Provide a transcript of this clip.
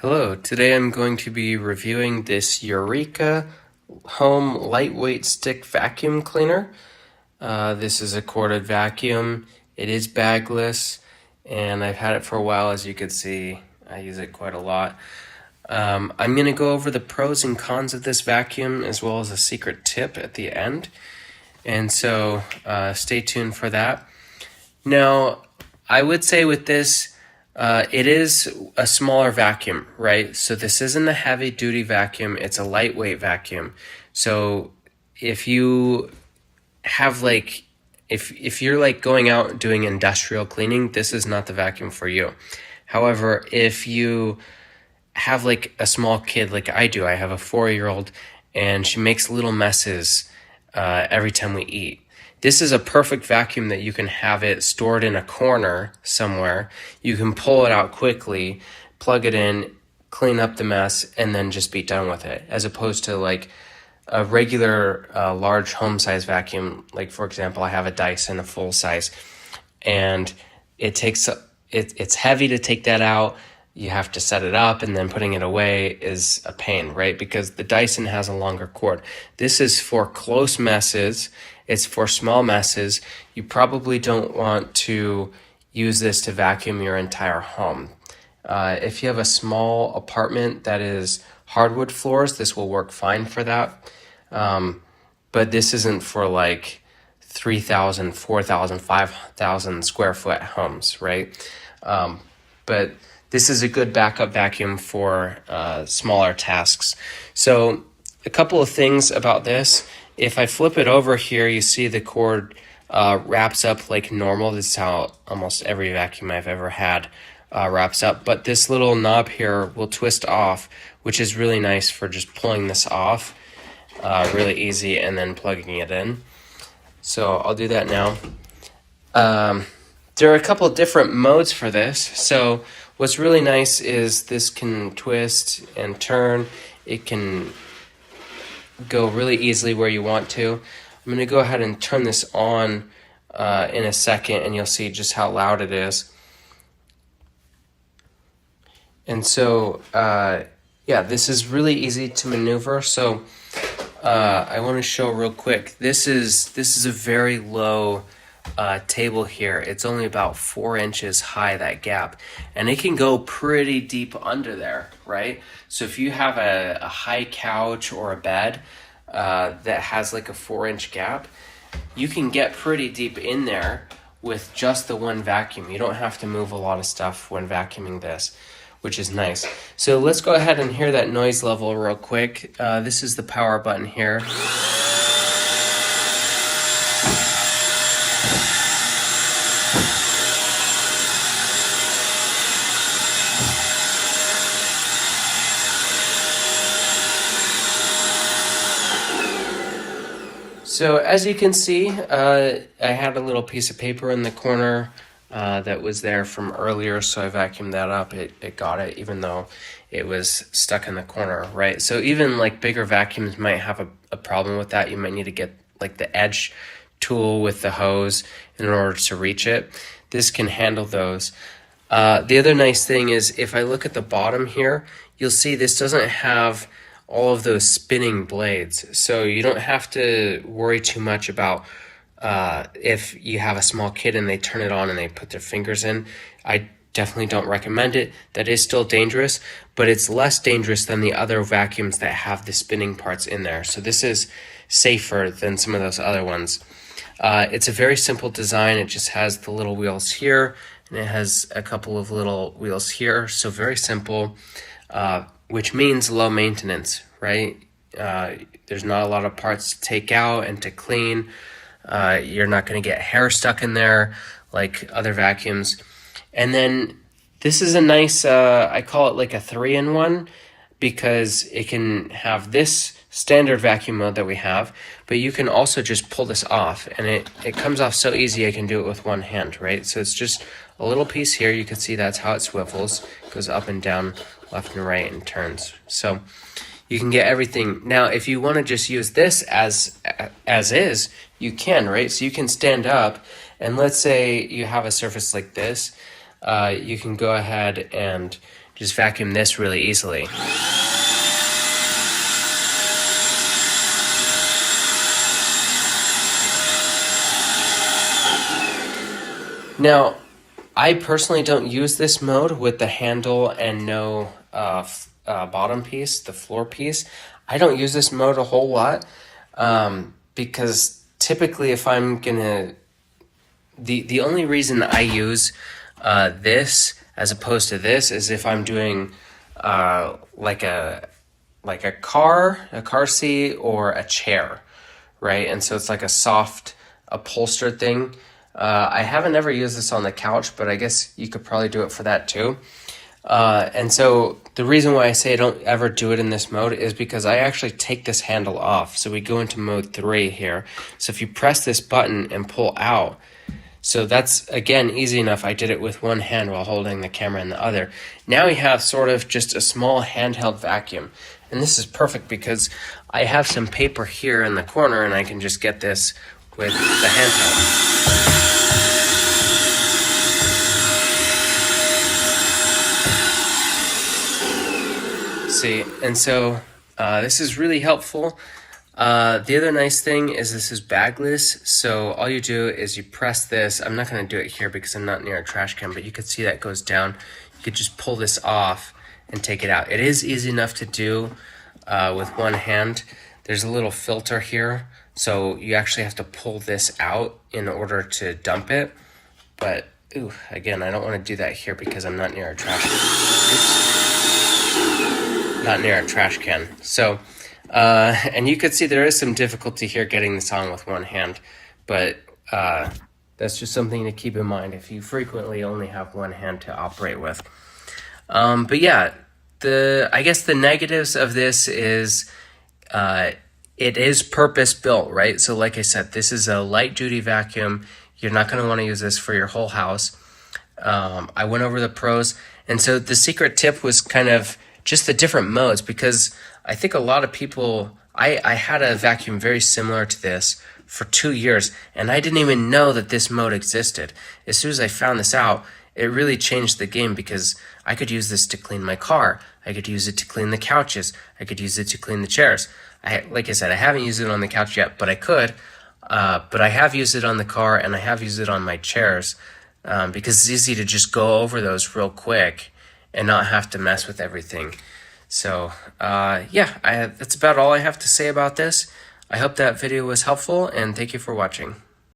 Hello, today I'm going to be reviewing this Eureka home lightweight stick vacuum cleaner. This is a corded vacuum. It is bagless and I've had it for a while. As you can see, I use it quite a lot. I'm going to go over the pros and cons of this vacuum as well as a secret tip at the end. And so stay tuned for that. Now, I would say with this, it is a smaller vacuum, right? So this isn't a heavy duty vacuum, it's a lightweight vacuum. So if you have if you're like going out doing industrial cleaning, this is not the vacuum for you. However, if you have like a small kid like I do, I have a 4-year-old and she makes little messes every time we eat. This is a perfect vacuum that you can have it stored in a corner somewhere. You can pull it out quickly, plug it in, clean up the mess, and then just be done with it. As opposed to like a regular large home size vacuum. Like for example, I have a Dyson, a full size, and it's heavy to take that out. You have to set it up, and then putting it away is a pain, right? Because the Dyson has a longer cord. This is for close messes. It's for small messes. You probably don't want to use this to vacuum your entire home. If you have a small apartment that is hardwood floors, this will work fine for that. But this isn't for like 3,000, 4,000, 5,000 square foot homes, right? But this is a good backup vacuum for smaller tasks. So a couple of things about this. If I flip it over here, you see the cord wraps up like normal. This is how almost every vacuum I've ever had wraps up. But this little knob here will twist off, which is really nice for just pulling this off. Really easy, and then plugging it in. So I'll do that now. There are a couple of different modes for this. So what's really nice is this can twist and turn. It can go really easily where you want to. I'm going to go ahead and turn this on in a second, and you'll see just how loud it is. And so, yeah, this is really easy to maneuver. So I want to show real quick. This is a very low table here. It's only about 4 inches high, that gap, and it can go pretty deep under there, right? So if you have a high couch or a bed that has like a 4-inch gap, you can get pretty deep in there with just the one vacuum. You don't have to move a lot of stuff when vacuuming this, which is nice. So let's go ahead and hear that noise level real quick. This is the power button here. So as you can see, I had a little piece of paper in the corner that was there from earlier, so I vacuumed that up. It got it, even though it was stuck in the corner, right? So even like bigger vacuums might have a problem with that. You might need to get like the edge tool with the hose in order to reach it. This can handle those. The other nice thing is if I look at the bottom here, you'll see this doesn't have all of those spinning blades. So you don't have to worry too much about if you have a small kid and they turn it on and they put their fingers in. I definitely don't recommend it. That is still dangerous, but it's less dangerous than the other vacuums that have the spinning parts in there. So this is safer than some of those other ones. It's a very simple design. It just has the little wheels here, and it has a couple of little wheels here. So very simple, which means low maintenance, right? There's not a lot of parts to take out and to clean. You're not going to get hair stuck in there like other vacuums. And then this is a nice, I call it like a 3-in-1, because it can have this standard vacuum mode that we have, but you can also just pull this off, and it comes off so easy. I can do it with one hand, right? So it's just a little piece here. You can see that's how it swivels. It goes up and down, left and right, and turns. So you can get everything. Now, if you want to just use this as is, you can, right? So you can stand up, and let's say you have a surface like this. You can go ahead and just vacuum this really easily. Now, I personally don't use this mode with the handle and no bottom piece, the floor piece. I don't use this mode a whole lot because typically if I'm gonna, the only reason I use this as opposed to this is if I'm doing like a car seat or a chair, right? And so it's like a soft upholstered thing. I haven't ever used this on the couch, but I guess you could probably do it for that too. And so the reason why I say I don't ever do it in this mode is because I actually take this handle off. So we go into mode 3 here. So if you press this button and pull out, so that's, again, easy enough. I did it with one hand while holding the camera in the other. Now we have sort of just a small handheld vacuum. And this is perfect because I have some paper here in the corner and I can just get this with the handheld. See, and so this is really helpful. The other nice thing is this is bagless, so all you do is you press this. I'm not going to do it here because I'm not near a trash can, but you can see that goes down. You could just pull this off and take it out. It is easy enough to do with one hand. There's a little filter here, so you actually have to pull this out in order to dump it. But, ooh, again, I don't want to do that here because I'm not near a trash can. Oops. Not near a trash can. So, and you could see there is some difficulty here getting this on with one hand, but that's just something to keep in mind if you frequently only have one hand to operate with. But yeah, I guess the negatives of this is it is purpose built, right? So like I said, this is a light duty vacuum. You're not going to want to use this for your whole house. I went over the pros, and so the secret tip was kind of just the different modes, because I think a lot of people, I had a vacuum very similar to this for 2 years, and I didn't even know that this mode existed. As soon as I found this out, it really changed the game because I could use this to clean my car. I could use it to clean the couches. I could use it to clean the chairs. Like I said, I haven't used it on the couch yet, but I could. But I have used it on the car and I have used it on my chairs because it's easy to just go over those real quick and not have to mess with everything. So yeah, that's about all I have to say about this. I hope that video was helpful, and thank you for watching.